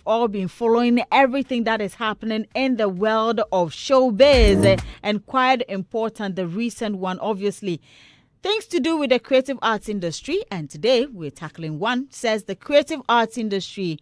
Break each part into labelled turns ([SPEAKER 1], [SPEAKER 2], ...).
[SPEAKER 1] all been following everything that is happening in the world of showbiz, and quite important, the recent one, obviously. Things to do with the creative arts industry, and today we're tackling one. Says the creative arts industry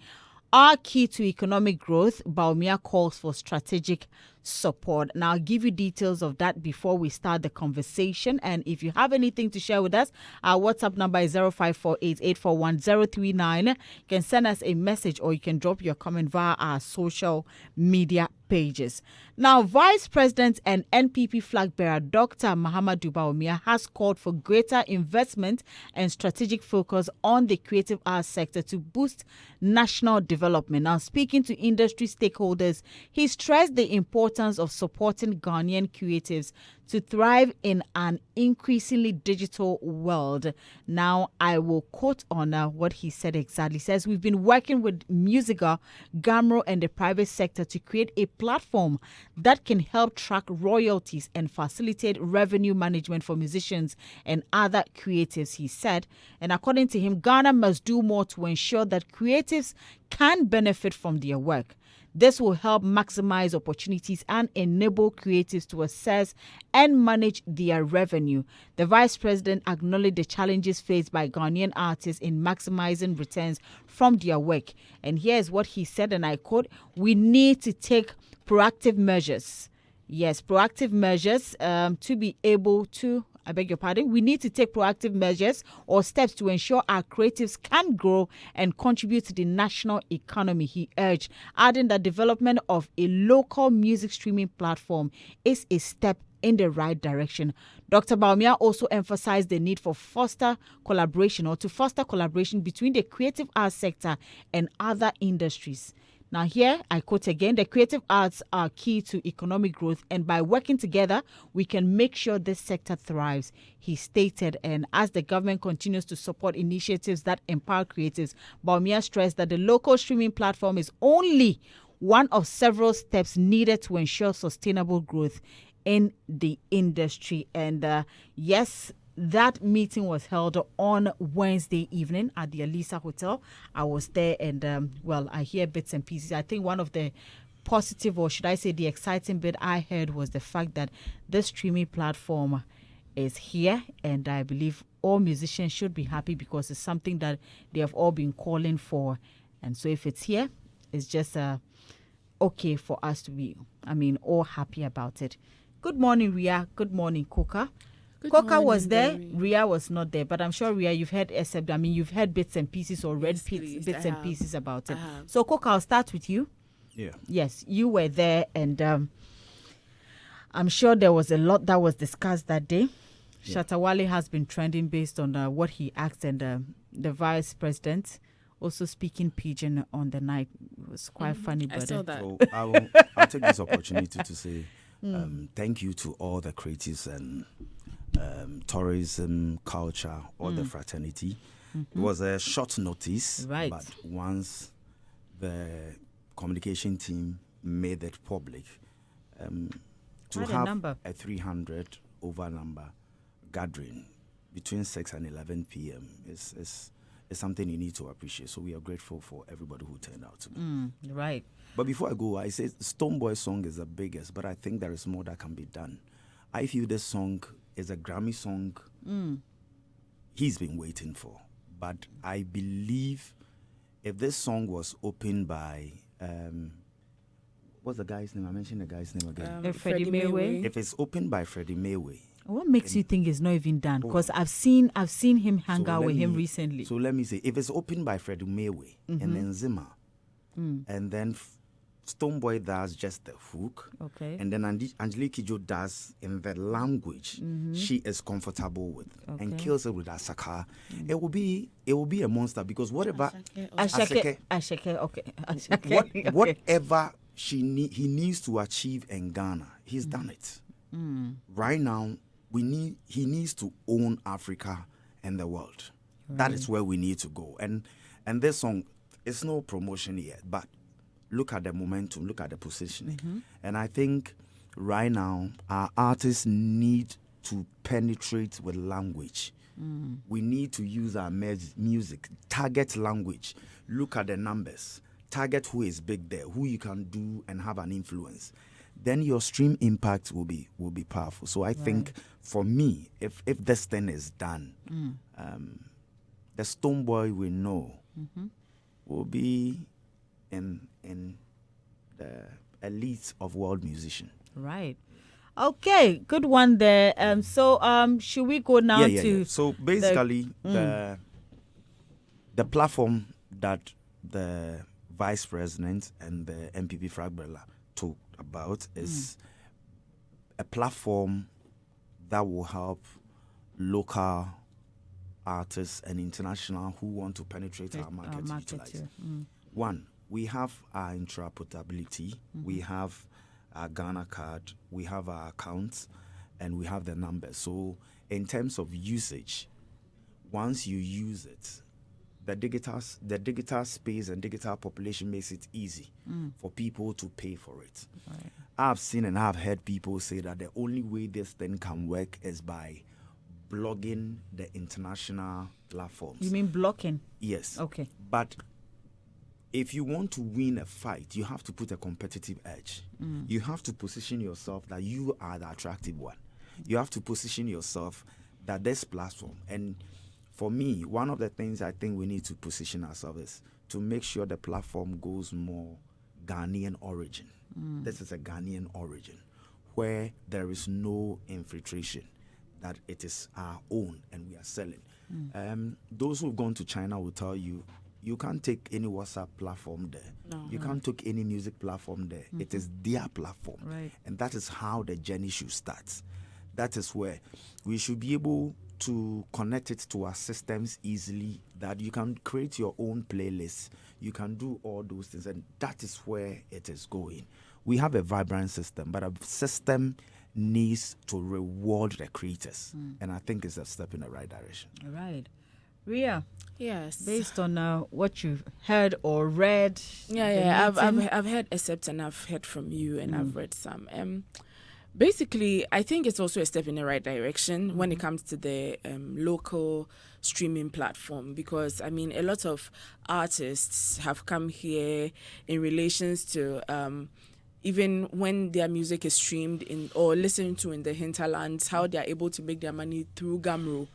[SPEAKER 1] are key to economic growth. Bawumia calls for strategic support. Now, I'll give you details of that before we start the conversation. And if you have anything to share with us, our WhatsApp number is 0548841039. You can send us a message or you can drop your comment via our social media pages. Now, Vice President and NPP flag bearer Dr. Mahamudu Bawumia has called for greater investment and strategic focus on the creative arts sector to boost national development. Now, speaking to industry stakeholders, he stressed the importance of supporting Ghanaian creatives to thrive in an increasingly digital world. Now, I will quote on what he said exactly. He says, we've been working with Musica, Gamro, and the private sector to create a platform that can help track royalties and facilitate revenue management for musicians and other creatives, he said. And according to him, Ghana must do more to ensure that creatives can benefit from their work. This will help maximize opportunities and enable creatives to assess and manage their revenue. The vice president acknowledged the challenges faced by Ghanaian artists in maximizing returns from their work. And here's what he said, and I quote, "We need to take proactive measures." Yes, proactive measures to be able to, I beg your pardon, we need to take proactive measures or steps to ensure our creatives can grow and contribute to the national economy, he urged, adding that development of a local music streaming platform is a step in the right direction. Dr. Bawumia also emphasized the need for to foster collaboration between the creative arts sector and other industries. Now here, I quote again, the creative arts are key to economic growth, and by working together, we can make sure this sector thrives, he stated. And as the government continues to support initiatives that empower creatives, Bawumia stressed that the local streaming platform is only one of several steps needed to ensure sustainable growth in the industry. And yes, that meeting was held on Wednesday evening at the Elisa Hotel. I was there and, I hear bits and pieces. I think one of the positive, or should I say the exciting bit I heard, was the fact that this streaming platform is here. And I believe all musicians should be happy because it's something that they have all been calling for. And so if it's here, it's just okay for us to be, all happy about it. Good morning, Ria. Good morning, Coca. Coca was there, Ria was not there, but I'm sure, Ria, you've heard you've heard bits and pieces or read bits and pieces about it. So, Coca, I'll start with you.
[SPEAKER 2] Yeah.
[SPEAKER 1] Yes, you were there, and I'm sure there was a lot that was discussed that day. Yeah. Shatta Wale has been trending based on what he asked, and the vice president also speaking pidgin on the night. It was quite funny.
[SPEAKER 3] I saw that.
[SPEAKER 2] So I'll take this opportunity to say thank you to all the creatives and tourism, culture, all the fraternity. Mm-hmm. It was a short notice,
[SPEAKER 1] right,
[SPEAKER 2] but once the communication team made it public, to have a 300 over number gathering between 6 and 11 p.m. is something you need to appreciate. So we are grateful for everybody who turned out to me.
[SPEAKER 1] Right.
[SPEAKER 2] But before I go, I say Stonebwoy's song is the biggest, but I think there is more that can be done. I feel this song is a Grammy song he's been waiting for. But I believe if this song was opened by, what's the guy's name? I mentioned the guy's name again.
[SPEAKER 1] Freddie Mayway.
[SPEAKER 2] If it's opened by Freddie Mayway.
[SPEAKER 1] What makes you think it's not even done? Because I've seen him hang out with him recently.
[SPEAKER 2] So let me say, if it's opened by Freddie Mayway and then Zimmer, and then Stonebwoy does just the hook,
[SPEAKER 1] okay,
[SPEAKER 2] and then Angelique Kidjo does in the language she is comfortable with, and kills it with Asaka. It will be a monster, because whatever
[SPEAKER 1] Ashake, okay.
[SPEAKER 2] Whatever he needs to achieve in Ghana, he's done it. Right now, he needs to own Africa and the world. Right. That is where we need to go. And this song, it's no promotion yet, but look at the momentum, look at the positioning. And I think right now, our artists need to penetrate with language. We need to use our music, target language, look at the numbers, target who is big there, who you can do and have an influence, then your stream impact will be powerful. So I think for me, if this thing is done, the Stone Boy we know will be in the elite of world musician.
[SPEAKER 1] Right. Okay, good one there. So should we go now to
[SPEAKER 2] So basically the platform that the vice president and the MPP flag bearer talked about is a platform that will help local artists and international who want to penetrate our market to utilize. One, we have our interoperability, we have our Ghana card, we have our accounts, and we have the numbers. So in terms of usage, once you use it, the digital space and digital population makes it easy for people to pay for it.
[SPEAKER 1] Right.
[SPEAKER 2] I've seen and I've heard people say that the only way this thing can work is by blogging the international platforms.
[SPEAKER 1] You mean blocking?
[SPEAKER 2] Yes.
[SPEAKER 1] Okay.
[SPEAKER 2] But if you want to win a fight, you have to put a competitive edge. You have to position yourself that you are the attractive one. You have to position yourself that this platform, and for me, one of the things I think we need to position ourselves is to make sure the platform goes more Ghanaian origin. This is a Ghanaian origin where there is no infiltration, that it is our own and we are selling. Those who've gone to China will tell you, you can't take any WhatsApp platform there.
[SPEAKER 3] No.
[SPEAKER 2] You can't take any music platform there. It is their platform.
[SPEAKER 1] Right.
[SPEAKER 2] And that is how the journey should start. That is where we should be able to connect it to our systems easily, that you can create your own playlist. You can do all those things. And that is where it is going. We have a vibrant system, but a system needs to reward the creators. And I think it's a step in the right direction.
[SPEAKER 1] All right. Ria,
[SPEAKER 3] Yes.
[SPEAKER 1] based on what you've heard or read.
[SPEAKER 3] Yeah.
[SPEAKER 1] the meeting-
[SPEAKER 3] I've heard excerpts and I've heard from you and I've read some. Basically, I think it's also a step in the right direction when it comes to the local streaming platform, because I mean a lot of artists have come here in relations to even when their music is streamed in or listened to in the hinterlands, how they are able to make their money through Gumroad.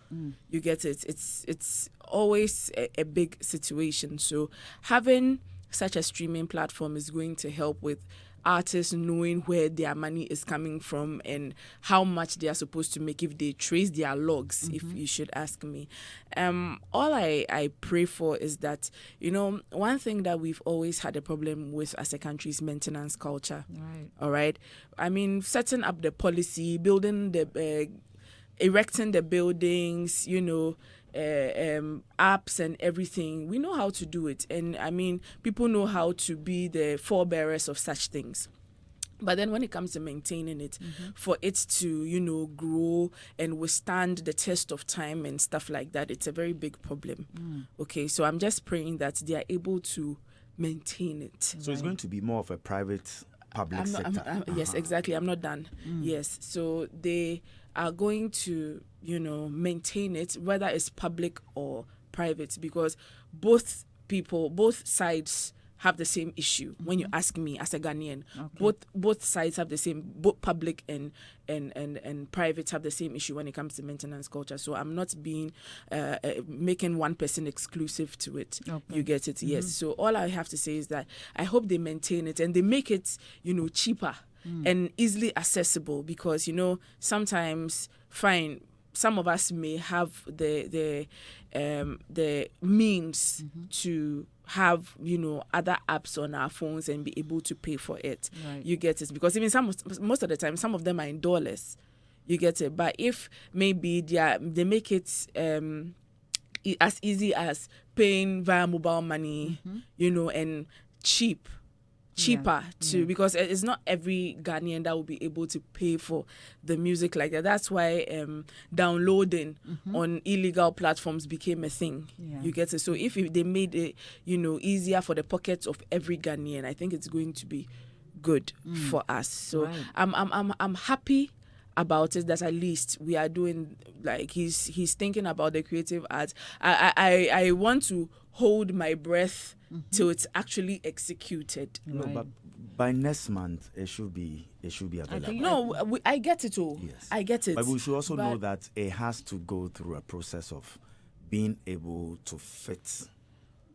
[SPEAKER 3] You get it. It's always a big situation. So having such a streaming platform is going to help with artists knowing where their money is coming from and how much they are supposed to make if they trace their logs, if you should ask me. All I pray for is that, one thing that we've always had a problem with as a country is maintenance culture.
[SPEAKER 1] Right.
[SPEAKER 3] All right. I mean, setting up the policy, building the, erecting the buildings, apps and everything. We know how to do it. And I mean, people know how to be the forebearers of such things. But then when it comes to maintaining it, for it to, grow and withstand the test of time and stuff like that, it's a very big problem. Okay, so I'm just praying that they are able to maintain it.
[SPEAKER 2] So it's going to be more of a private public sector.
[SPEAKER 3] Yes, exactly. I'm not done. Yes. So they are going to, maintain it, whether it's public or private, because both sides have the same issue. When you ask me as a Ghanaian, both sides have the same, both public and private have the same issue when it comes to maintenance culture. So I'm not being making one person exclusive to it.
[SPEAKER 1] Okay.
[SPEAKER 3] You get it? Yes. So all I have to say is that I hope they maintain it and they make it, cheaper and easily accessible, because sometimes some of us may have the means to have other apps on our phones and be able to pay for it.
[SPEAKER 1] Right.
[SPEAKER 3] You get it? Because even most of the time, some of them are in dollars. You get it? But if maybe they make it as easy as paying via mobile money, and cheaper too, because it's not every Ghanaian that will be able to pay for the music like that. That's why downloading on illegal platforms became a thing. You get it? So if they made it, easier for the pockets of every Ghanaian, I think it's going to be good for us. So
[SPEAKER 1] Right.
[SPEAKER 3] I'm happy about it, that at least we are doing, like he's thinking about the creative arts. I want to hold my breath till it's actually executed.
[SPEAKER 2] No, but by next month it should be available.
[SPEAKER 3] No, I get it all.
[SPEAKER 2] Yes.
[SPEAKER 3] I get it.
[SPEAKER 2] But we should also know that it has to go through a process of being able to fit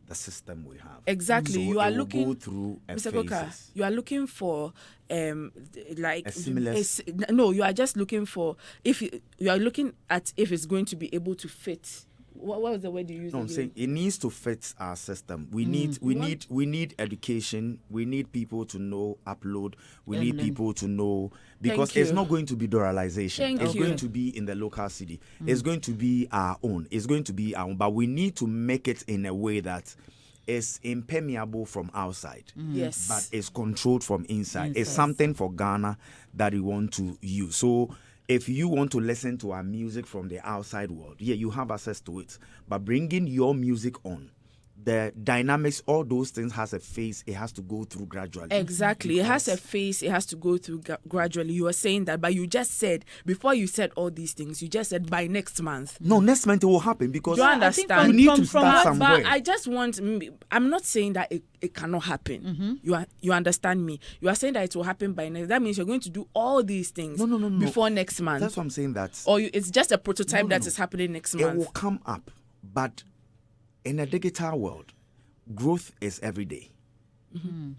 [SPEAKER 2] the system we have.
[SPEAKER 3] Exactly.
[SPEAKER 2] So
[SPEAKER 3] You are
[SPEAKER 2] it will
[SPEAKER 3] looking
[SPEAKER 2] go through a
[SPEAKER 3] Mr. Coker,
[SPEAKER 2] phases.
[SPEAKER 3] you are looking for like
[SPEAKER 2] A seamless-
[SPEAKER 3] no, you are just looking for if you are looking at if it's going to be able to fit. What was the word you used?
[SPEAKER 2] No, I'm
[SPEAKER 3] again?
[SPEAKER 2] saying it needs to fit our system. We need education. We need people to know upload. We need people to know, because
[SPEAKER 3] Thank
[SPEAKER 2] it's
[SPEAKER 3] you.
[SPEAKER 2] not going to be dollarization.
[SPEAKER 3] Thank
[SPEAKER 2] It's
[SPEAKER 3] you.
[SPEAKER 2] going to be in the local city. It's going to be our own. It's going to be our own. But we need to make it in a way that is impermeable from outside.
[SPEAKER 3] Yes.
[SPEAKER 2] But it's controlled from inside. It's something for Ghana that we want to use. So if you want to listen to our music from the outside world, yeah, you have access to it. But bringing your music on, the dynamics, all those things has a phase. It has to go through gradually.
[SPEAKER 3] Exactly. It has a phase. It has to go through gradually. You were saying that, but you just said, before you said all these things, you just said by next month.
[SPEAKER 2] No, next month it will happen, because
[SPEAKER 3] Do you understand?
[SPEAKER 2] you need to
[SPEAKER 1] from
[SPEAKER 2] start somewhere.
[SPEAKER 3] But I just want, I'm not saying that it cannot happen. You understand me? You are saying that it will happen by next. That means you're going to do all these things
[SPEAKER 2] No.
[SPEAKER 3] before next month.
[SPEAKER 2] That's what I'm saying. That
[SPEAKER 3] Or it's just a prototype
[SPEAKER 2] No.
[SPEAKER 3] that is happening next
[SPEAKER 2] it
[SPEAKER 3] month.
[SPEAKER 2] will come up, but in a digital world, growth is every day. You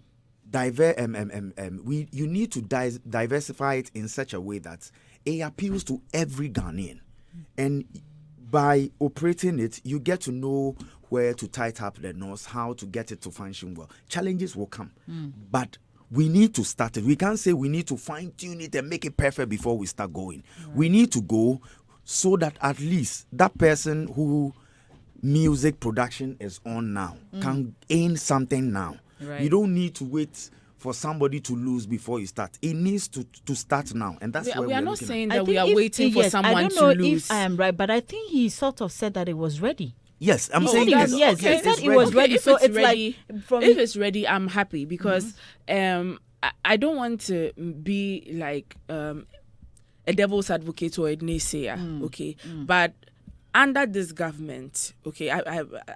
[SPEAKER 2] need to diversify it in such a way that it appeals to every Ghanaian, and by operating it, you get to know where to tighten up the knots, how to get it to function well. Challenges will come, but we need to start it. We can't say we need to fine tune it and make it perfect before we start going. We need to go so that at least that person who music production is on now can earn something now.
[SPEAKER 1] Right.
[SPEAKER 2] You don't need to wait for somebody to lose before you start. It needs to start now, and that's where
[SPEAKER 3] we are not
[SPEAKER 2] looking at.
[SPEAKER 3] saying
[SPEAKER 1] I
[SPEAKER 3] that we
[SPEAKER 1] think
[SPEAKER 3] are waiting for
[SPEAKER 1] yes,
[SPEAKER 3] someone
[SPEAKER 1] I don't
[SPEAKER 3] to
[SPEAKER 1] know
[SPEAKER 3] lose.
[SPEAKER 1] if I am right, but I think he sort of said that it was ready.
[SPEAKER 2] Yes, I'm
[SPEAKER 3] No,
[SPEAKER 2] saying
[SPEAKER 3] that's-
[SPEAKER 1] yes,
[SPEAKER 3] okay.
[SPEAKER 1] he said it was ready.
[SPEAKER 3] If
[SPEAKER 1] So
[SPEAKER 3] it's
[SPEAKER 1] it's
[SPEAKER 3] ready,
[SPEAKER 1] like from
[SPEAKER 3] if it's ready, I'm happy because I don't want to be like a devil's advocate or a naysayer, okay? But under this government, okay,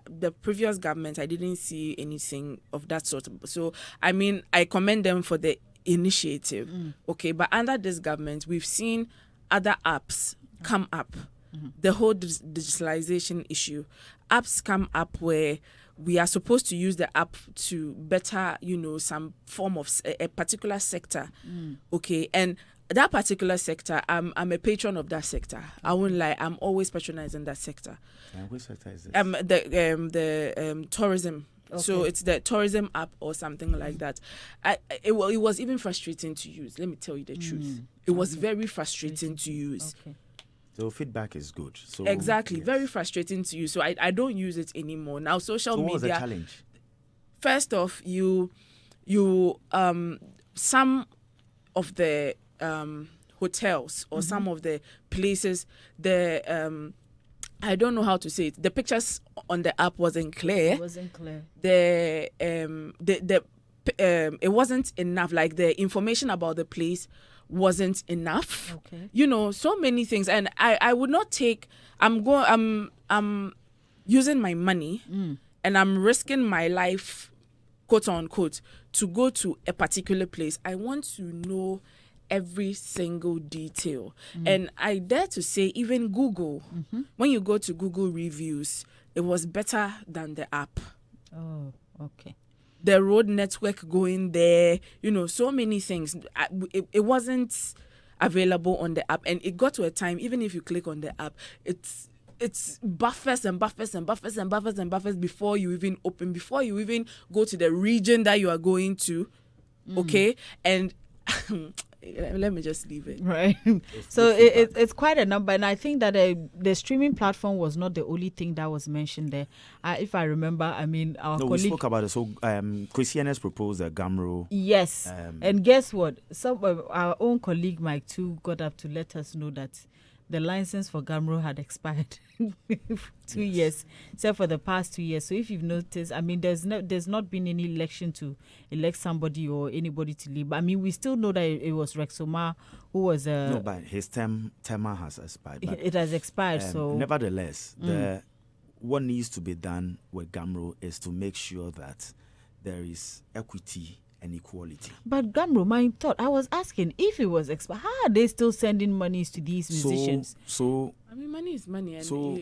[SPEAKER 3] the previous government, I didn't see anything of that sort. So, I mean, I commend them for the initiative, okay? But under this government, we've seen other apps come up. The whole digitalization issue. Apps come up where we are supposed to use the app to better, some form of a particular sector, okay? And that particular sector, I'm a patron of that sector. I won't lie, I'm always patronizing that sector.
[SPEAKER 2] Which sector is this?
[SPEAKER 3] The tourism. So it's the tourism app or something like that. It was even frustrating to use. Let me tell you the truth. It was very frustrating to use.
[SPEAKER 1] Okay.
[SPEAKER 2] So feedback is good. So
[SPEAKER 3] Exactly,
[SPEAKER 2] yes.
[SPEAKER 3] very frustrating to use. So I don't use it anymore. Now social
[SPEAKER 2] So what was the
[SPEAKER 3] media.
[SPEAKER 2] challenge?
[SPEAKER 3] First off, you some of the hotels or some of the places, I don't know how to say it. The pictures on the app wasn't clear.
[SPEAKER 1] It wasn't clear.
[SPEAKER 3] It wasn't enough. Like the information about the place wasn't enough.
[SPEAKER 1] Okay.
[SPEAKER 3] So many things, and I would not take. I'm using my money, and I'm risking my life, quote unquote, to go to a particular place. I want to know every single detail, and I dare to say even Google. When you go to Google reviews, it was better than the app.
[SPEAKER 1] Oh, okay.
[SPEAKER 3] The road network going there, so many things. It wasn't available on the app, and it got to a time, even if you click on the app, it's buffers and buffers and buffers and buffers and buffers before you even open, before you even go to the region that you are going to, okay? And let me just leave it.
[SPEAKER 1] Right. So it's quite a number, and I think that the streaming platform was not the only thing that was mentioned there. If I remember, I mean, our
[SPEAKER 2] No, we
[SPEAKER 1] colleague.
[SPEAKER 2] spoke about it. So Christian has proposed a Gamro.
[SPEAKER 1] Yes, and guess what? Some of our own colleague Mike too got up to let us know that the license for Gamro had expired 2 years, except for the past 2 years. So if you've noticed, I mean, there's not been any election to elect somebody or anybody to leave. I mean, we still know that it was Rexoma who was
[SPEAKER 2] No, but his term has expired. But,
[SPEAKER 1] it has expired. So
[SPEAKER 2] nevertheless, what needs to be done with Gamro is to make sure that there is equity and equality.
[SPEAKER 1] But Gamro, my thought, I was asking if it was how are they still sending monies to these musicians?
[SPEAKER 2] So
[SPEAKER 3] I mean, money is money, and
[SPEAKER 2] So-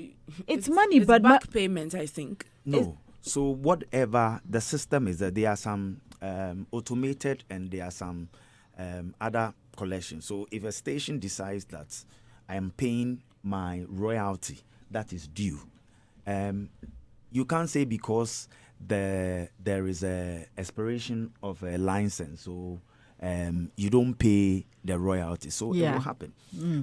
[SPEAKER 1] It's money,
[SPEAKER 3] it's
[SPEAKER 1] but
[SPEAKER 3] back payment, I think.
[SPEAKER 2] no. So whatever the system is, that there are some automated and there are some other collections. So if a station decides that I am paying my royalty that is due, you can't say because there is a expiration of a license, so you don't pay the royalty. So it
[SPEAKER 1] Yeah.
[SPEAKER 2] will happen.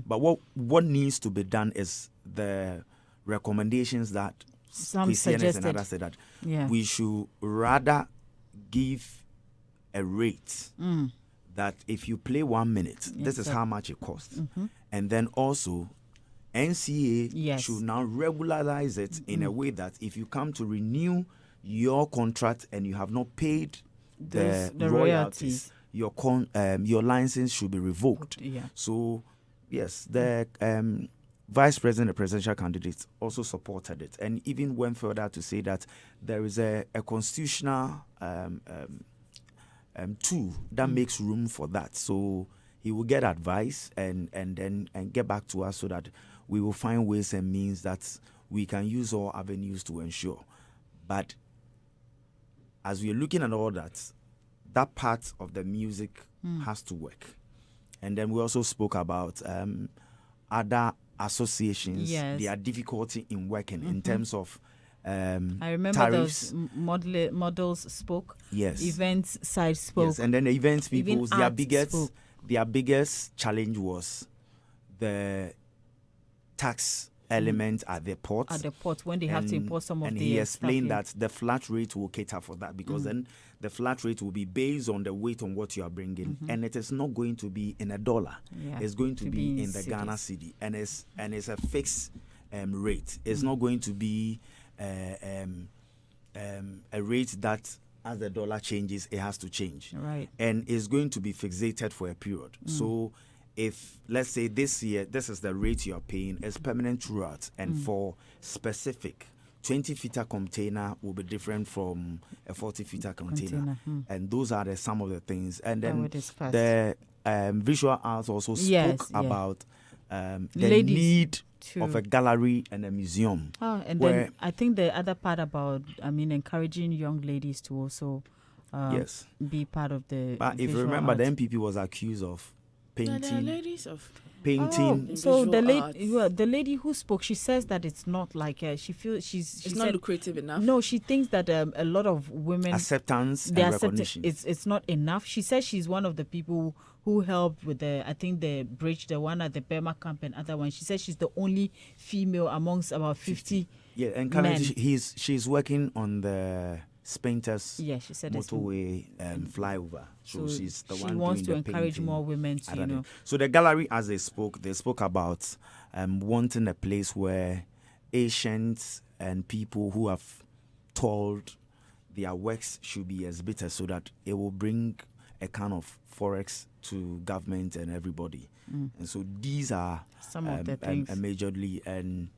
[SPEAKER 2] But what needs to be done is the recommendations that
[SPEAKER 1] Some
[SPEAKER 2] Christianity and
[SPEAKER 1] suggested.
[SPEAKER 2] others said that
[SPEAKER 1] Yeah.
[SPEAKER 2] we should rather give a rate that if you play 1 minute, this is
[SPEAKER 1] sir.
[SPEAKER 2] how much it costs. And then also NCA
[SPEAKER 1] Yes.
[SPEAKER 2] should now regularize it in a way that if you come to renew your contract and you have not paid the
[SPEAKER 1] The
[SPEAKER 2] royalties,
[SPEAKER 1] royalties.
[SPEAKER 2] your license should be revoked.
[SPEAKER 1] Yeah.
[SPEAKER 2] So yes, the vice president, the presidential candidate, also supported it, and even went further to say that there is a constitutional tool that makes room for that. So he will get advice and get back to us so that we will find ways and means that we can use all avenues to ensure. But as we are looking at all that, that part of the music has to work. And then we also spoke about other associations,
[SPEAKER 1] Yes.
[SPEAKER 2] their difficulty in working in terms of
[SPEAKER 1] I remember
[SPEAKER 2] tariffs.
[SPEAKER 1] those models spoke.
[SPEAKER 2] Yes.
[SPEAKER 1] Events side spoke.
[SPEAKER 2] Yes, and then the events
[SPEAKER 1] Even
[SPEAKER 2] people, their
[SPEAKER 1] arts spoke.
[SPEAKER 2] biggest challenge was the tax element at the port.
[SPEAKER 1] At the port when they have to import some of
[SPEAKER 2] and
[SPEAKER 1] the
[SPEAKER 2] he
[SPEAKER 1] stuff
[SPEAKER 2] explained
[SPEAKER 1] here.
[SPEAKER 2] that the flat rate will cater for that because then the flat rate will be based on the weight on what you are bringing, and it is not going to be in a dollar.
[SPEAKER 1] Yeah,
[SPEAKER 2] It's going to be in the
[SPEAKER 1] cedis.
[SPEAKER 2] Ghana cedi, and it's a fixed rate. It's not going to be a rate that as the dollar changes, it has to change.
[SPEAKER 1] Right.
[SPEAKER 2] And it's going to be fixated for a period. So if, let's say this year, this is the rate you're paying, it's permanent throughout. And for specific, 20-footer container will be different from a 40-footer container. And those are some of the things. And
[SPEAKER 1] That we
[SPEAKER 2] then
[SPEAKER 1] discussed.
[SPEAKER 2] the visual arts also
[SPEAKER 1] Yes,
[SPEAKER 2] spoke
[SPEAKER 1] yeah.
[SPEAKER 2] about the
[SPEAKER 1] Ladies
[SPEAKER 2] need
[SPEAKER 1] too.
[SPEAKER 2] of a gallery and a museum.
[SPEAKER 1] And
[SPEAKER 2] where-
[SPEAKER 1] then I think the other part about, encouraging young ladies to also
[SPEAKER 2] Yes.
[SPEAKER 1] be part of the
[SPEAKER 2] But if you
[SPEAKER 1] visual
[SPEAKER 2] remember, the
[SPEAKER 1] arts.
[SPEAKER 2] MPP was accused of
[SPEAKER 3] There are
[SPEAKER 2] painting,
[SPEAKER 3] ladies of
[SPEAKER 2] painting.
[SPEAKER 1] So the
[SPEAKER 3] visual arts.
[SPEAKER 1] the lady who spoke, she says that it's not like she feels she
[SPEAKER 3] it's not
[SPEAKER 1] said,
[SPEAKER 3] lucrative enough.
[SPEAKER 1] no, she thinks that a lot of women
[SPEAKER 2] acceptance and
[SPEAKER 1] they accept
[SPEAKER 2] recognition.
[SPEAKER 1] it's not enough. She says she's one of the people who helped with the bridge, the one at the Burma camp and other one. She says she's the only female amongst about 50.
[SPEAKER 2] Yeah, and currently
[SPEAKER 1] men.
[SPEAKER 2] she's working on the Spinter's
[SPEAKER 1] Yeah, she said it's-
[SPEAKER 2] motorway flyover. So she's the
[SPEAKER 1] she
[SPEAKER 2] one
[SPEAKER 1] wants
[SPEAKER 2] doing
[SPEAKER 1] to
[SPEAKER 2] the
[SPEAKER 1] encourage
[SPEAKER 2] painting
[SPEAKER 1] more women to,
[SPEAKER 2] at that. So the gallery, as they spoke about wanting a place where Asians and people who have told their works should be exhibited so that it will bring a kind of forex to government and everybody. And so these are
[SPEAKER 1] Some of the things.
[SPEAKER 2] majorly, and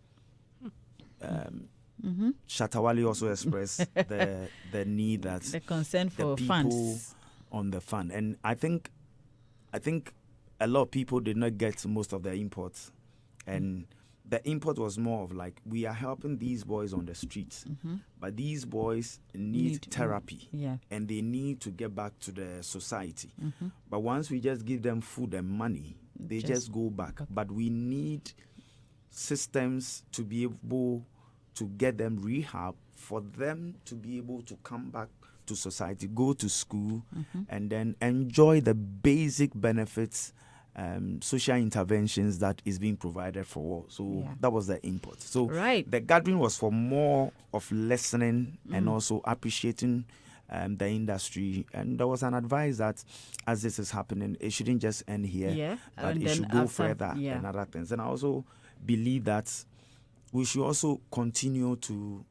[SPEAKER 2] Shatawali also expressed the need that
[SPEAKER 1] The concern
[SPEAKER 2] the
[SPEAKER 1] for
[SPEAKER 2] people
[SPEAKER 1] funds.
[SPEAKER 2] on the fund. And I think a lot of people did not get most of the imports, and the import was more of like, we are helping these boys on the streets, but these boys need therapy,
[SPEAKER 1] Yeah.
[SPEAKER 2] and they need to get back to the society. But once we just give them food and money, they just go back. But we need systems to be able to get them rehab, for them to be able to come back to society, go to school, and then enjoy the basic benefits, social interventions that is being provided for all. So
[SPEAKER 1] Yeah.
[SPEAKER 2] that was the input. So
[SPEAKER 1] Right.
[SPEAKER 2] the gathering was for more of listening and also appreciating the industry. And there was an advice that as this is happening, it shouldn't just end here,
[SPEAKER 1] Yeah,
[SPEAKER 2] but
[SPEAKER 1] and
[SPEAKER 2] it
[SPEAKER 1] then
[SPEAKER 2] should go
[SPEAKER 1] after-
[SPEAKER 2] further
[SPEAKER 1] yeah.
[SPEAKER 2] and other things. And I also believe that we should also continue to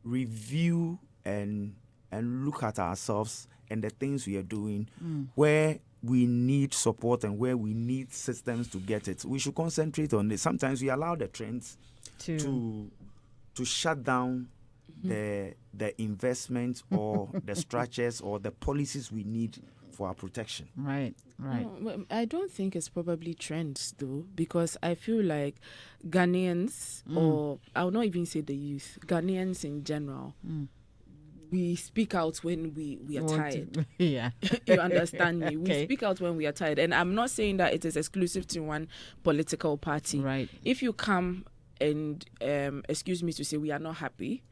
[SPEAKER 2] review and look at ourselves and the things we are doing, where we need support and where we need systems to get it. We should concentrate on this. Sometimes we allow the trends to to shut down the investments or the structures or the policies we need for our protection.
[SPEAKER 1] Right.
[SPEAKER 3] No, I don't think it's probably trends though, because I feel like Ghanaians, or I'll not even say the youth, Ghanaians in general, we speak out when we are tired.
[SPEAKER 1] Yeah.
[SPEAKER 3] You understand me? We
[SPEAKER 1] Okay.
[SPEAKER 3] speak out when we are tired. And I'm not saying that it is exclusive to one political party.
[SPEAKER 1] Right.
[SPEAKER 3] If you come and, excuse me to say, we are not happy,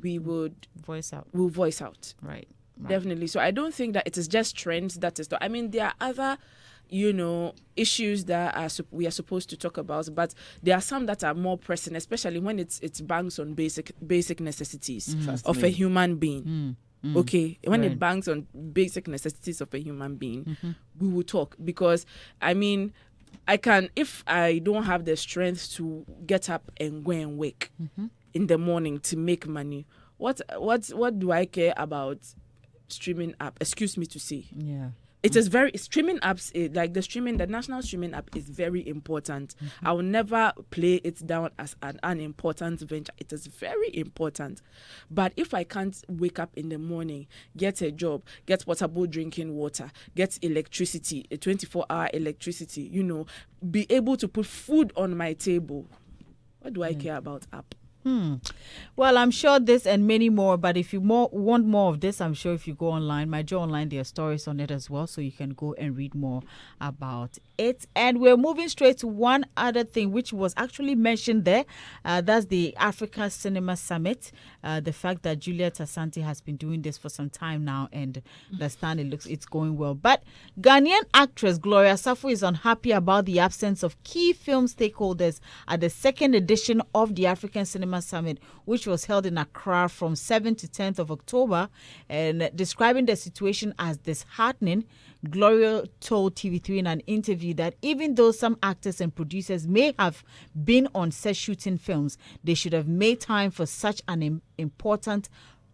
[SPEAKER 3] we would
[SPEAKER 1] Voice out.
[SPEAKER 3] we'll voice out.
[SPEAKER 1] Right.
[SPEAKER 3] Definitely. So I don't think that it is just trends that is. I mean, there are other, issues that we are supposed to talk about, but there are some that are more pressing, especially when it's banks on basic necessities of a human being. Okay, when it banks on basic necessities of a human being, we will talk, because I mean, if I don't have the strength to get up and go and work in the morning to make money, what do I care about streaming app? Excuse me to say.
[SPEAKER 1] Yeah.
[SPEAKER 3] It is streaming apps, like the national streaming app is very important. I will never play it down as an unimportant venture. It is very important. But if I can't wake up in the morning, get a job, get potable drinking water, get electricity, a 24-hour electricity, be able to put food on my table, what do I care about app?
[SPEAKER 1] Well, I'm sure this and many more, but if you want more of this, I'm sure if you go online, My Joy Online, there are stories on it as well, so you can go and read more about it. And we're moving straight to one other thing, which was actually mentioned there. That's the Africa Cinema Summit. The fact that Juliet Asante has been doing this for some time now, and understand it's going well. But Ghanaian actress Gloria Safo is unhappy about the absence of key film stakeholders at the second edition of the African Cinema Summit, which was held in Accra from 7th to 10th of October, and describing the situation as disheartening. Gloria told TV3 in an interview that even though some actors and producers may have been on set shooting films, they should have made time for such an important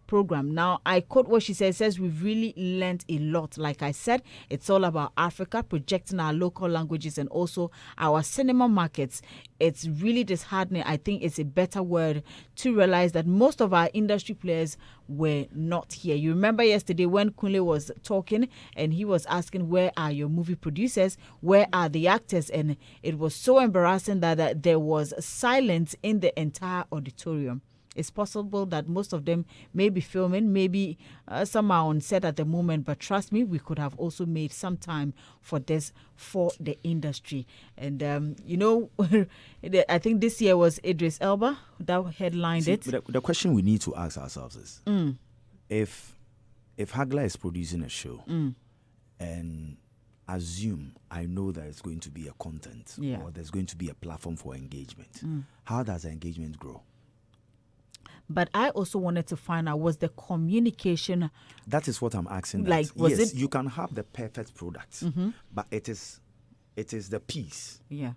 [SPEAKER 1] program. Now, I quote what she says, we've really learned a lot. Like I said, it's all about Africa, projecting our local languages and also our cinema markets. It's really disheartening. I think it's a better word to realize that most of our industry players were not here. You remember yesterday when Kunle was talking and he was asking, where are your movie producers? Where are the actors? And it was so embarrassing that there was silence in the entire auditorium. It's possible that most of them may be filming, maybe some are on set at the moment, but trust me, we could have also made some time for this for the industry. And, I think this year was Idris Elba that headlined it.
[SPEAKER 2] The question we need to ask ourselves is, if Hagla is producing a show and assume I know that it's going to be a content or there's going to be a platform for engagement, how does the engagement grow?
[SPEAKER 1] But I also wanted to find out, was the communication...
[SPEAKER 2] That is what I'm asking.
[SPEAKER 1] Like, was
[SPEAKER 2] yes,
[SPEAKER 1] it...
[SPEAKER 2] you can have the perfect product, but it is the piece.
[SPEAKER 1] Yeah.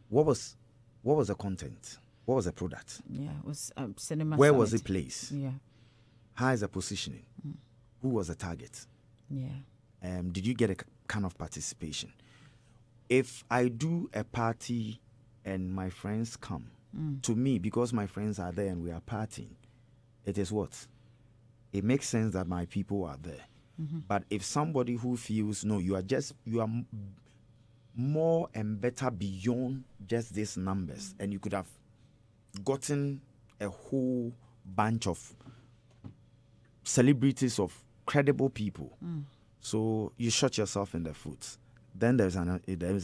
[SPEAKER 2] What was the content? What was the product?
[SPEAKER 1] Yeah, it was cinema.
[SPEAKER 2] Where
[SPEAKER 1] summit.
[SPEAKER 2] was it placed?
[SPEAKER 1] Yeah.
[SPEAKER 2] How is the positioning? Who was the target?
[SPEAKER 1] Yeah.
[SPEAKER 2] Did you get a kind of participation? If I do a party and my friends come, to me, because my friends are there and we are partying, it is what? It makes sense that my people are there. But if somebody who feels, no, you are more and better beyond just these numbers, and you could have gotten a whole bunch of celebrities, of credible people, so you shot yourself in the foot, then there is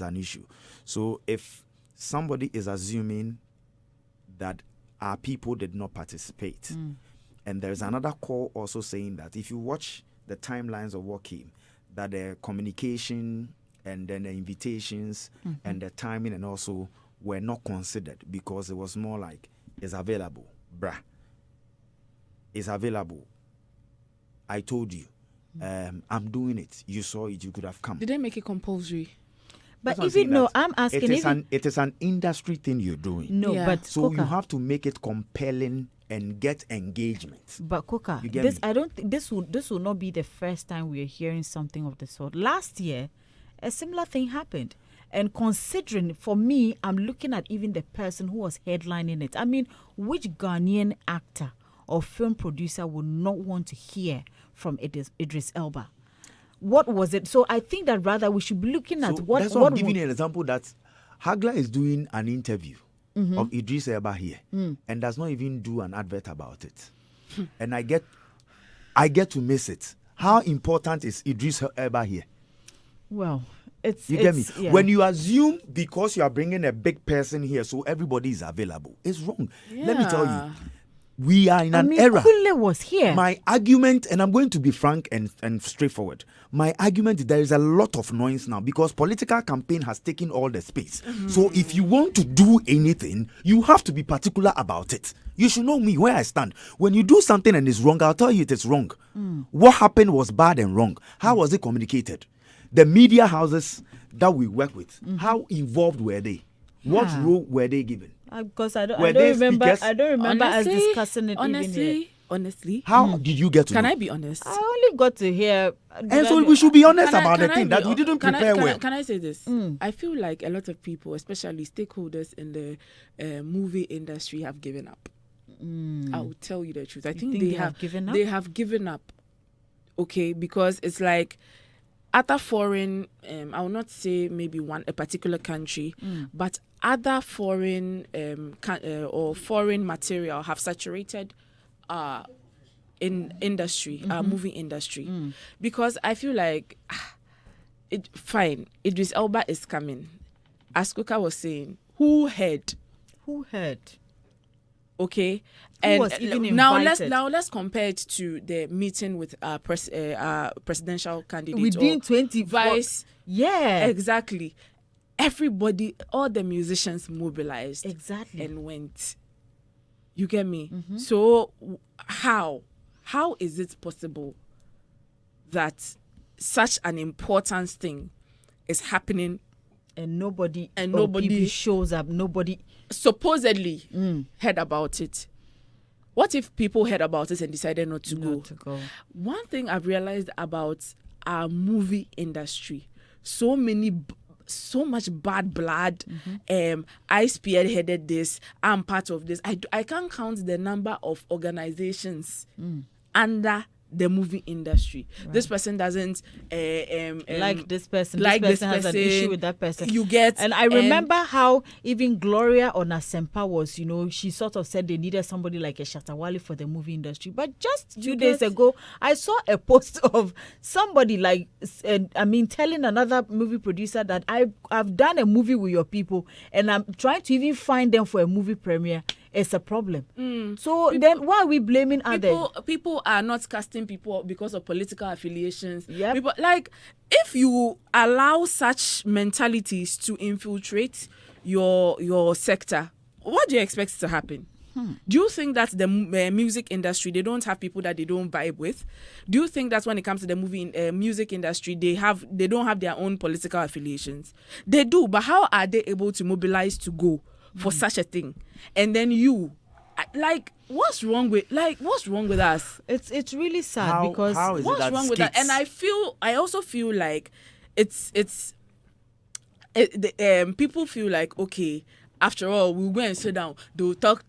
[SPEAKER 2] an issue. So if somebody is assuming that our people did not participate, and there's another call also saying that if you watch the timelines of what came, that the communication and then the invitations and the timing and also were not considered, because it was more like, it's available, bruh. It's available. I told you. I'm doing it. You saw it. You could have come.
[SPEAKER 3] Did they make it compulsory?
[SPEAKER 1] But even no, I'm asking.
[SPEAKER 2] It is an industry thing you're doing.
[SPEAKER 1] No,
[SPEAKER 3] Yeah.
[SPEAKER 1] but
[SPEAKER 2] So
[SPEAKER 1] Coca,
[SPEAKER 2] you have to make it compelling and get engagement.
[SPEAKER 1] But Coca,
[SPEAKER 2] You get me?
[SPEAKER 1] I don't think this will not be the first time we are hearing something of the sort. Last year, a similar thing happened. And considering, for me, I'm looking at even the person who was headlining it. I mean, which Ghanaian actor or film producer would not want to hear from Idris Elba? What was it? So I think that rather we should be looking at what...
[SPEAKER 2] That's why I'm giving you an example that Hagla is doing an interview of Idris Elba here and does not even do an advert about it. And I get to miss it. How important is Idris Elba here?
[SPEAKER 1] Well,
[SPEAKER 2] you get me?
[SPEAKER 1] Yeah.
[SPEAKER 2] When you assume because you are bringing a big person here, so everybody is available, it's wrong.
[SPEAKER 3] Yeah.
[SPEAKER 2] Let me tell you, we are in an era.
[SPEAKER 1] Kule was here.
[SPEAKER 2] My argument, and I'm going to be frank and straightforward. My argument is there is a lot of noise now because political campaign has taken all the space. So if you want to do anything, you have to be particular about it. You should know me where I stand. When you do something and it's wrong, I'll tell you it is wrong. What happened was bad and wrong. How was it communicated? The media houses that we work with, how involved were they? What role were they given?
[SPEAKER 1] Because I don't remember us discussing it even here.
[SPEAKER 3] Honestly.
[SPEAKER 2] How did you get to
[SPEAKER 3] Can
[SPEAKER 2] know?
[SPEAKER 3] I be honest?
[SPEAKER 1] I only got to hear...
[SPEAKER 2] And so we should be honest about the thing that we didn't prepare well.
[SPEAKER 3] Can I say this? I feel like a lot of people, especially stakeholders in the movie industry, have given up. I will tell you the truth. I think they have
[SPEAKER 1] given up.
[SPEAKER 3] They have given up. Okay, because it's like other foreign, I will not say maybe a particular country, but other foreign or foreign material have saturated in industry, movie industry, because I feel like fine, Idris Elba is coming. As Kuka was saying, who heard? Okay,
[SPEAKER 1] Who was even
[SPEAKER 3] now
[SPEAKER 1] invited?
[SPEAKER 3] let's compare it to the meeting with presidential candidate
[SPEAKER 1] Within
[SPEAKER 3] or
[SPEAKER 1] 20
[SPEAKER 3] vice.
[SPEAKER 1] Yeah,
[SPEAKER 3] Exactly. Everybody, all the musicians mobilized
[SPEAKER 1] exactly.
[SPEAKER 3] and went. You get me? So how is it possible that such an important thing is happening
[SPEAKER 1] And nobody
[SPEAKER 3] nobody
[SPEAKER 1] shows up. Nobody
[SPEAKER 3] supposedly heard about it? What if people heard about it and decided not to go? One thing I've realized about our movie industry, so much bad blood. I spearheaded this. I'm part of this. I can't count the number of organizations under the movie industry. Right. This person doesn't
[SPEAKER 1] like this person.
[SPEAKER 3] Like
[SPEAKER 1] this person has an issue with that person.
[SPEAKER 3] You get.
[SPEAKER 1] And I remember how even Gloria on Asempa was, she sort of said they needed somebody like a Shatawale for the movie industry. But just 2 days ago, I saw a post of somebody telling another movie producer that I've done a movie with your people and I'm trying to even find them for a movie premiere. It's a problem. So then why are we blaming others?
[SPEAKER 3] People are not casting people because of political affiliations.
[SPEAKER 1] Yep.
[SPEAKER 3] People, if you allow such mentalities to infiltrate your sector, what do you expect to happen? Do you think that the music industry, they don't have people that they don't vibe with? Do you think that when it comes to the music industry, they don't have their own political affiliations? They do, but how are they able to mobilize to go for such a thing? And then what's wrong with us?
[SPEAKER 1] It's really sad because
[SPEAKER 2] how is
[SPEAKER 3] what's wrong with that? And I also feel like people feel like, okay, after all, we'll go and sit down. They'll talk.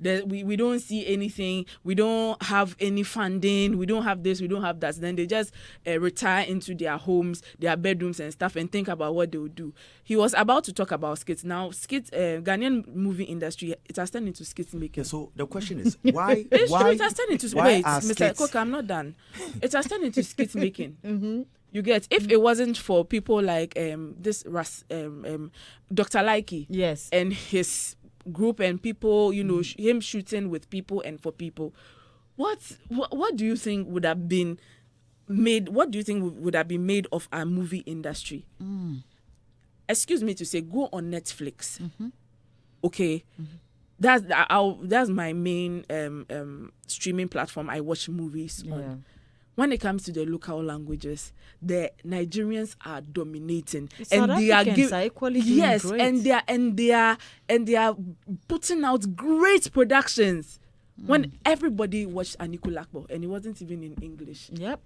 [SPEAKER 3] We don't see anything. We don't have any funding. We don't have this. We don't have that. Then they just retire into their homes, their bedrooms and stuff and think about what they will do. He was about to talk about skits. Now, Ghanaian movie industry, it has turned into skits making.
[SPEAKER 2] Yeah, so the question is, why?
[SPEAKER 3] It has turned into...
[SPEAKER 2] Wait,
[SPEAKER 3] Mr. Cook, I'm not done. It has turned into skits making. You get, if it wasn't for people like Dr. Likey,
[SPEAKER 1] yes,
[SPEAKER 3] and his group and people, him shooting with people and for people, what do you think would have been made? What do you think would have been made of our movie industry? Excuse me to say, go on Netflix. Okay, that's my main streaming platform. I watch movies on. When it comes to the local languages, the Nigerians are dominating,
[SPEAKER 1] and they are equally doing great.
[SPEAKER 3] and they are putting out great productions. When everybody watched Anikulakbo, and it wasn't even in English.
[SPEAKER 1] Yep.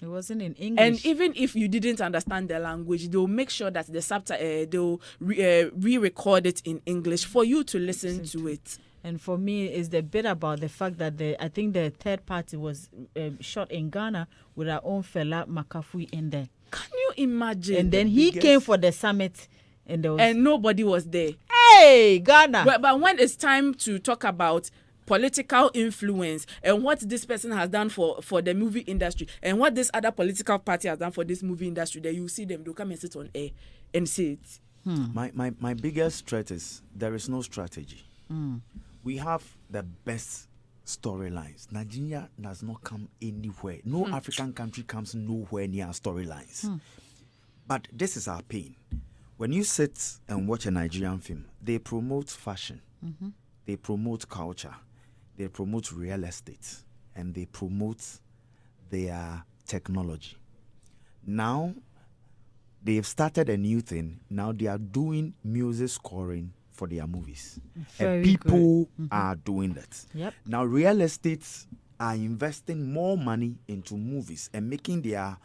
[SPEAKER 1] It wasn't in English.
[SPEAKER 3] And even if you didn't understand the language, they'll make sure that the subtitle they'll re-record it in English for you to listen to it.
[SPEAKER 1] And for me, is the bit about the fact that I think the third party was shot in Ghana with our own fella Makafui in there.
[SPEAKER 3] Can you imagine?
[SPEAKER 1] And then he came for the summit, and there was
[SPEAKER 3] nobody was there.
[SPEAKER 1] Hey, Ghana!
[SPEAKER 3] But when it's time to talk about political influence and what this person has done for the movie industry and what this other political party has done for this movie industry, then you see them, they'll come and sit on air and say it.
[SPEAKER 2] My biggest threat is there is no strategy. We have the best storylines. Nigeria does not come anywhere. No African country comes nowhere near our storylines. But this is our pain. When you sit and watch a Nigerian film, they promote fashion, they promote culture, they promote real estate, and they promote their technology. Now, they've started a new thing. Now they are doing music scoring for their movies. And people are doing that.
[SPEAKER 1] Yep.
[SPEAKER 2] Now, real estates are investing more money into movies and making their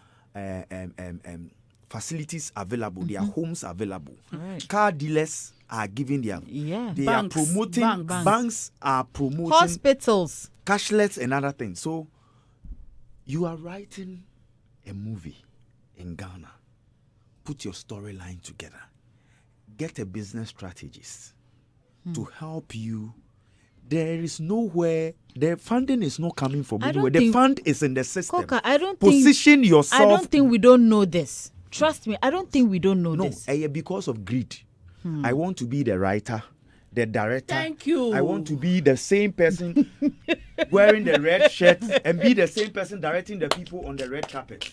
[SPEAKER 2] facilities available, their homes available.
[SPEAKER 1] Right.
[SPEAKER 2] Car dealers are giving their... They
[SPEAKER 3] Banks.
[SPEAKER 2] are promoting... Banks are promoting...
[SPEAKER 1] Hospitals.
[SPEAKER 2] Cashless and other things. So, you are writing a movie in Ghana. Put your storyline together. Get a business strategist to help you. There is nowhere... The funding is not coming from anywhere. The fund is in the system.
[SPEAKER 1] Coca, I don't
[SPEAKER 2] Position
[SPEAKER 1] think,
[SPEAKER 2] yourself...
[SPEAKER 1] I don't think we don't know this. Trust me, I don't think we don't know this.
[SPEAKER 2] No, because of greed. I want to be the writer, the director.
[SPEAKER 3] Thank you.
[SPEAKER 2] I want to be the same person wearing the red shirt and be the same person directing the people on the red carpet.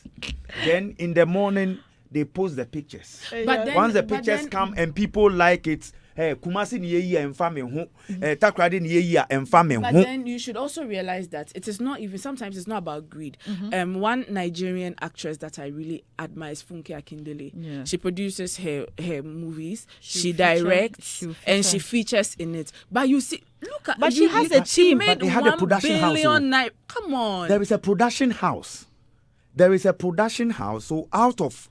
[SPEAKER 2] Then in the morning, they post the pictures. Once the pictures come and people like it, Kumasi ni yeyi emfa me ho, Takrade ni yeyi emfa me ho.
[SPEAKER 3] But then you should also realize that it is not even, sometimes it's not about greed. One Nigerian actress that I really admire is Funke Akindele.
[SPEAKER 1] Yeah.
[SPEAKER 3] She produces her movies, she directs, and she features in it. But you see, look at...
[SPEAKER 1] But she has a team.
[SPEAKER 3] Made
[SPEAKER 2] But they had a production house.
[SPEAKER 3] Come on.
[SPEAKER 2] There is a production house. So out of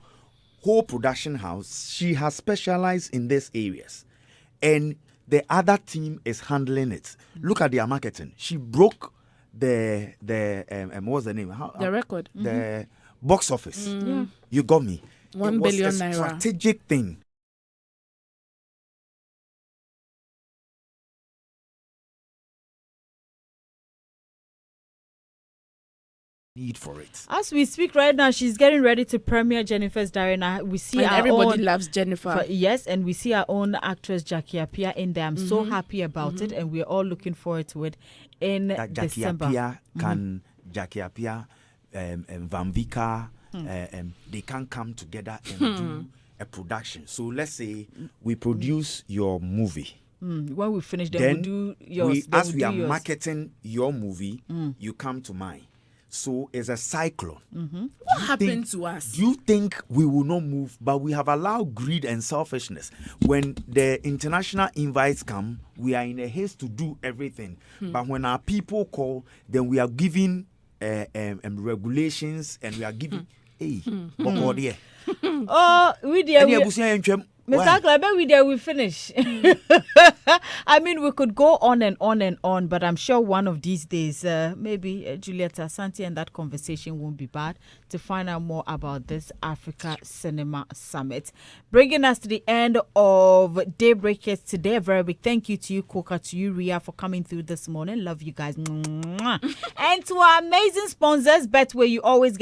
[SPEAKER 2] whole production house, she has specialized in these areas. And the other team is handling it. Look at their marketing. She broke the what's the name?
[SPEAKER 3] The record.
[SPEAKER 2] The box office. You got me.
[SPEAKER 3] 1 billion
[SPEAKER 2] it was a
[SPEAKER 3] naira.
[SPEAKER 2] strategic thing. Need for it.
[SPEAKER 1] As we speak right now, she's getting ready to premiere Jennifer's Diary. Now we see
[SPEAKER 3] And
[SPEAKER 1] our
[SPEAKER 3] everybody
[SPEAKER 1] own,
[SPEAKER 3] loves Jennifer.
[SPEAKER 1] yes, and we see our own actress Jackie Appiah in there. I'm so happy about it, and we're all looking forward to it in
[SPEAKER 2] That Jackie
[SPEAKER 1] December.
[SPEAKER 2] Appiah can Jackie Appiah, Van Vika, they can come together and do a production. So let's say we produce your movie.
[SPEAKER 1] When we finish, then
[SPEAKER 2] Then
[SPEAKER 1] we'll do yours.
[SPEAKER 2] as we are marketing your movie, you come to mine. So it's a cyclone.
[SPEAKER 3] What happened to us?
[SPEAKER 2] Do you think we will not move? But we have allowed greed and selfishness. When the international invites come, we are in a haste to do everything. But when our people call, then we are giving regulations and we are giving. Hey,
[SPEAKER 1] Oh, we did. Mr. Akla, I bet we finish. I mean, we could go on and on and on, but I'm sure one of these days, maybe Julieta Santi and that conversation won't be bad to find out more about this Africa Cinema Summit. Bringing us to the end of Daybreakers today. A very big thank you to you, Coca, to you, Ria, for coming through this morning. Love you guys. And to our amazing sponsors, Betway, you always get